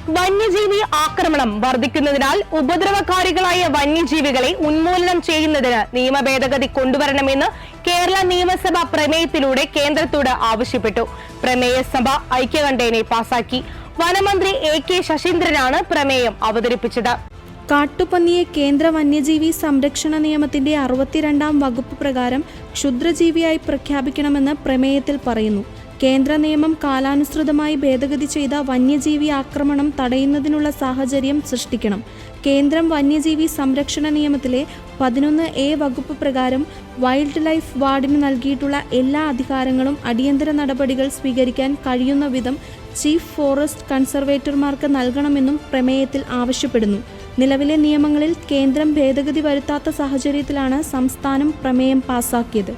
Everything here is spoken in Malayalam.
വന്യജീവി ആക്രമണം വർദ്ധിക്കുന്നതിനാൽ ഉപദ്രവകാരികളായ വന്യജീവികളെ ഉന്മൂലനം ചെയ്യുന്നതിന് നിയമ ഭേദഗതി കൊണ്ടുവരണമെന്ന് കേരള നിയമസഭ പ്രമേയത്തിലൂടെ കേന്ദ്രത്തോട് ആവശ്യപ്പെട്ടു. പ്രമേയ സഭ ഐക്യകണ്ഠേന പാസാക്കി. വനമന്ത്രി A.K. ശശീന്ദ്രനാണ് പ്രമേയം അവതരിപ്പിച്ചത്. കാട്ടുപന്നിയെ കേന്ദ്ര വന്യജീവി സംരക്ഷണ നിയമത്തിന്റെ 62-ാം വകുപ്പ് പ്രകാരം ക്ഷുദ്രജീവിയായി പ്രഖ്യാപിക്കണമെന്ന് പ്രമേയത്തിൽ പറയുന്നു. കേന്ദ്ര നിയമം കാലാനുസൃതമായി ഭേദഗതി ചെയ്ത വന്യജീവി ആക്രമണം തടയുന്നതിനുള്ള സാഹചര്യം സൃഷ്ടിക്കണം. കേന്ദ്രം വന്യജീവി സംരക്ഷണ നിയമത്തിലെ 11A വകുപ്പ് പ്രകാരം വൈൽഡ് ലൈഫ് വാർഡിന് നൽകിയിട്ടുള്ള എല്ലാ അധികാരങ്ങളും അടിയന്തര നടപടികൾ സ്വീകരിക്കാൻ കഴിയുന്ന വിധം ചീഫ് ഫോറസ്റ്റ് കൺസർവേറ്റർമാർക്ക് നൽകണമെന്നും പ്രമേയത്തിൽ ആവശ്യപ്പെടുന്നു. നിലവിലെ നിയമങ്ങളിൽ കേന്ദ്രം ഭേദഗതി വരുത്താത്ത സാഹചര്യത്തിലാണ് സംസ്ഥാനം പ്രമേയം പാസാക്കിയത്.